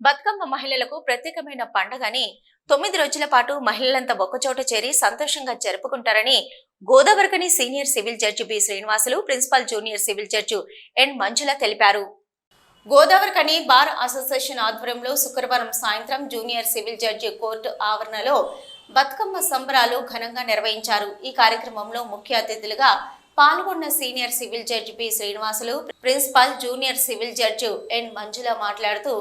బతుకమ్మ మహిళలకు ప్రత్యేకమైన పండగని 9 రోజుల పాటు మహిళలంతా ఒక్కచోట చేరి సంతోషంగా జరుపుకుంటారని గోదావరికని senior civil judge B Srinivasulu, principal junior civil judge N Manjula తెలిపారు. గోదావరికని బార్ అసోసియేషన్ ఆధ్వర్యంలో శుక్రవారం సాయంత్రం జూనియర్ సివిల్ జడ్జి కోర్టు ఆవరణలో బతుకమ్మ సంబరాలు ఘనంగా నిర్వహించారు. ఈ కార్యక్రమంలో ముఖ్య అతిథులుగా పాల్గొన్న senior civil judge B Srinivasulu, principal junior civil judge N Manjula మాట్లాడుతూ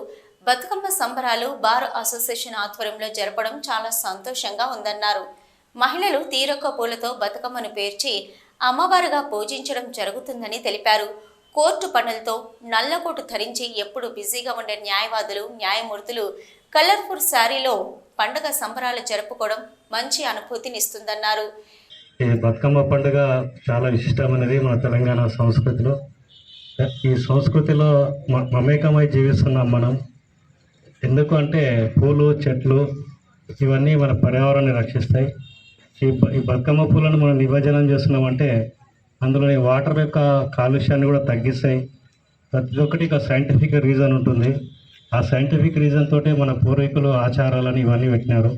బతుకమ్మ సంబరాలు బార్ అసోసియేషన్ ఆధ్వర్యంలో జరపడం చాలా సంతోషంగా ఉందన్నారు. మహిళలు తీరొక్క పూలతో బతుకమ్మను పేర్చి అమ్మవారుగా పూజించడం జరుగుతుందని తెలిపారు. కోర్టు పనులతో నల్లకోటు ధరించి ఎప్పుడు బిజీగా ఉండే న్యాయవాదులు, న్యాయమూర్తులు కలర్ఫుల్ శారీలో పండుగ సంబరాలు జరుపుకోవడం మంచి అనుభూతినిస్తుందన్నారు. ఈ బతుకమ్మ పండుగ చాలా విశిష్టమైనది మన తెలంగాణ సంస్కృతిలో. ఈ సంస్కృతిలో మమేకమై జీవిస్తున్నాం మనం. ఎందుకు అంటే పూలు, చెట్లు ఇవన్నీ మన పర్యావరణాన్ని రక్షిస్తాయి. ఈ బతుకమ్మ పూలను మనం నిమజ్జనం చేస్తున్నామంటే అందులోని వాటర్ యొక్క కాలుష్యాన్ని కూడా తగ్గిస్తాయి. ప్రతి ఒక్కటి ఒక సైంటిఫిక్ రీజన్ ఉంటుంది. ఆ సైంటిఫిక్ రీజన్ తోటే మన పూర్వీకులు ఆచారాలని ఇవన్నీ పెట్టినారు.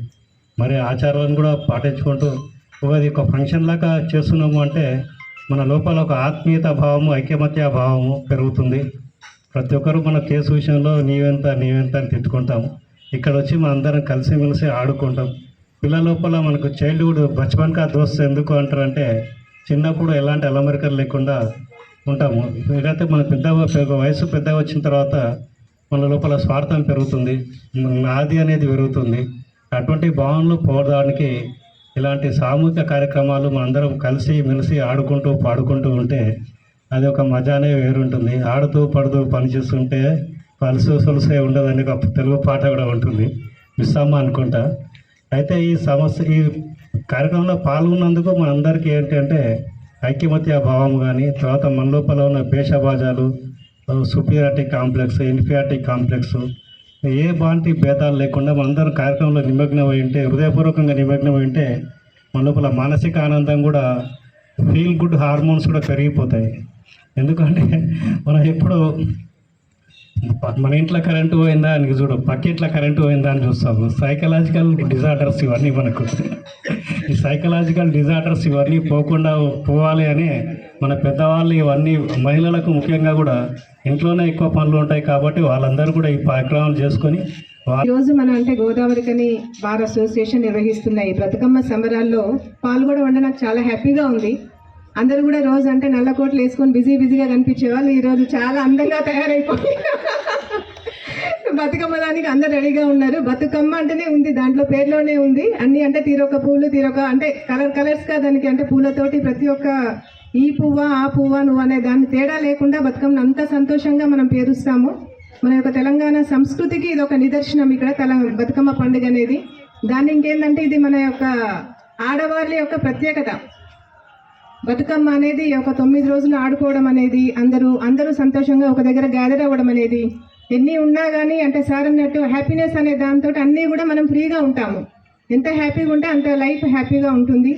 మరి ఆచారాలను కూడా పాటించుకుంటూ అది ఒక ఫంక్షన్ లాగా చేస్తున్నాము అంటే మన లోపల ఒక ఆత్మీయత భావము, ఐక్యమత్య భావము పెరుగుతుంది. ప్రతి ఒక్కరు మన కేసు విషయంలో నీవెంత అని తిట్టుకుంటాము. ఇక్కడ వచ్చి మన అందరం కలిసిమెలిసి ఆడుకుంటాం. పిల్లల లోపల మనకు చైల్డ్హుడ్ బచ్పన్ కా దోస్త్ ఎందుకు అంటారంటే చిన్నప్పుడు ఎలాంటి అలమరికలు లేకుండా ఉంటాము. ఎందుకంటే మన వయసు పెద్దగా వచ్చిన తర్వాత మన లోపల స్వార్థం పెరుగుతుంది, నాది అనేది పెరుగుతుంది. అటువంటి భావనలు పోవడానికి ఇలాంటి సామూహిక కార్యక్రమాలు మనందరం కలిసి మెలిసి ఆడుకుంటూ పాడుకుంటూ ఉంటే అది ఒక మజానే వేరుంటుంది. ఆడుతూ పడుతూ పనిచేస్తుంటే పలుసు సొలుసే ఉండదని ఒక తెలుగు పాట కూడా ఉంటుంది, మిస్సమ్మ అనుకుంటా. అయితే ఈ కార్యక్రమంలో పాల్గొన్నందుకు మనందరికీ ఏంటంటే ఐక్యమత్య భావం కానీ, తర్వాత మన లోపల ఉన్న భేషభాజాలు, సుపీరియారిటీ కాంప్లెక్స్, ఇన్ఫీరియారిటీ కాంప్లెక్స్, ఏ బాంటి భేదాలు లేకుండా మనందరం కార్యక్రమంలో నిమగ్నమై ఉంటే, హృదయపూర్వకంగా నిమగ్నమై ఉంటే మన లోపల మానసిక ఆనందం కూడా, ఫీల్ గుడ్ హార్మోన్స్ కూడా పెరిగిపోతాయి. ఎందుకంటే మనం ఎప్పుడు మన ఇంట్లో కరెంటు పోయిందా అని చూడు, పక్కింట్లో కరెంటు పోయిందా అని చూస్తాము. సైకలాజికల్ డిజార్డర్స్ ఇవన్నీ మనకు. ఈ సైకలాజికల్ డిజార్డర్స్ ఇవన్నీ పోవాలి అని మన పెద్దవాళ్ళు ఇవన్నీ మహిళలకు ముఖ్యంగా కూడా ఇంట్లోనే ఎక్కువ పనులు ఉంటాయి కాబట్టి వాళ్ళందరూ కూడా ఈ కార్యక్రమాలు చేసుకొని ఈరోజు మనం అంటే గోదావరికని బార్ అసోసియేషన్ నిర్వహిస్తున్న ఈ బతుకమ్మ సంబరాల్లో పాల్గొనడం నాకు చాలా హ్యాపీగా ఉంది. అందరూ కూడా రోజు అంటే నల్లకోట్లు వేసుకొని బిజీగా కనిపించే వాళ్ళు ఈరోజు చాలా అందంగా తయారైపోయి బతుకమ్మ దానికి అందరు రెడీగా ఉన్నారు. బతుకమ్మ అంటేనే ఉంది, దాంట్లో పేర్లోనే ఉంది అన్ని. అంటే తీరొక పూలు, తీరొక అంటే కలర్స్గా దానికి అంటే పూలతోటి ప్రతి ఒక్క ఈ పువ్వా ఆ పువ్వా నువ్వు అనే దాన్ని తేడా లేకుండా బతుకమ్మను అంత సంతోషంగా మనం పేరుస్తాము. మన యొక్క తెలంగాణ సంస్కృతికి ఇది ఒక నిదర్శనం ఇక్కడ బతుకమ్మ పండుగ అనేది. దాన్ని ఇంకేంటంటే ఇది మన యొక్క ఆడవాళ్ళ యొక్క ప్రత్యేకత. బతుకమ్మ అనేది ఒక 9 రోజులు ఆడుకోవడం అనేది, అందరూ సంతోషంగా ఒక దగ్గర గ్యాదర్ అవ్వడం అనేది, ఎన్ని ఉన్నా కానీ అంటే సార్ అన్నట్టు హ్యాపీనెస్ అనే దాంతో అన్నీ కూడా మనం ఫ్రీగా ఉంటాము. ఎంత హ్యాపీగా ఉంటే అంత లైఫ్ హ్యాపీగా ఉంటుంది.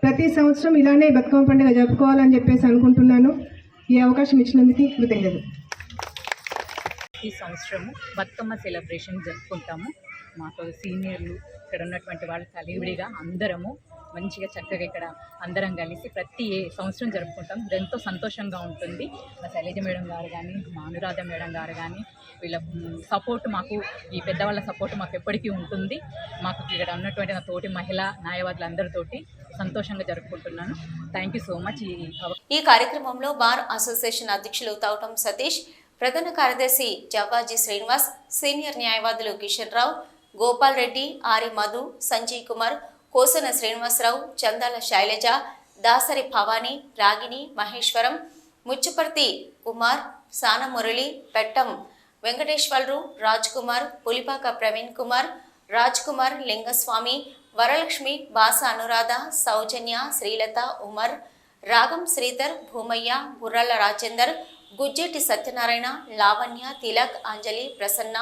ప్రతి సంవత్సరం ఇలానే బతుకమ్మ పండుగ జరుపుకోవాలని చెప్పేసి అనుకుంటున్నాను. ఈ అవకాశం ఇచ్చినందుకు కృతజ్ఞతలు. ఈ సంవత్సరము బతుకమ్మ సెలబ్రేషన్ జరుపుకుంటాము. మాకు సీనియర్లు ఇక్కడ ఉన్నటువంటి వాళ్ళు కలివిడిగా అందరము మంచిగా చక్కగా ఇక్కడ అందరం కలిసి ప్రతి సంవత్సరం జరుపుకుంటాం. ఎంతో సంతోషంగా ఉంటుంది. మా శైలజ మేడం గారు కానీ, మా అనురాధ మేడం గారు కానీ వీళ్ళ సపోర్ట్ మాకు, ఈ పెద్దవాళ్ళ సపోర్ట్ మాకు ఎప్పటికీ ఉంటుంది. మాకు ఇక్కడ ఉన్నటువంటి నా తోటి మహిళా న్యాయవాదులందరితోటి సంతోషంగా జరుపుకుంటున్నాను. Thank you so much. ఈ కార్యక్రమంలో బార్ అసోసియేషన్ అధ్యక్షులు తౌటం సతీష్, ప్రధాన కార్యదర్శి జవ్వాజీ శ్రీనివాస్, సీనియర్ న్యాయవాదులు కిషన్ రావు, గోపాల్ రెడ్డి, ఆరి మధు, సంజయ్ కుమార్, కోసన శ్రీనివాసరావు, చందాల శైలజ, దాసరి భవానీ, రాగిణి, మహేశ్వరం, ముచ్చుపర్తి కుమార్, సాన మురళి, పెట్టం వెంకటేశ్వరరావు, రాజ్ కుమార్, పులిపాక ప్రవీణ్ కుమార్, రాజ్ కుమార్, లింగస్వామి, వరలక్ష్మి, బాస అనురాధ, సౌజన్య, శ్రీలత, ఉమర్, రాగం శ్రీధర్, భూమయ్య, గుర్రాల రాజేందర్, గుజ్జెట్టి సత్యనారాయణ, లావణ్య, తిలక్, అంజలి, ప్రసన్న,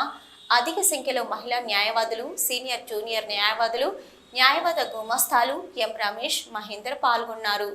అధిక సంఖ్యలో మహిళా న్యాయవాదులు, సీనియర్ జూనియర్ న్యాయవాదులు, న్యాయవాద గుమస్తాలు, ఎం రమేష్, మహేందర్ పాల్గొన్నారు.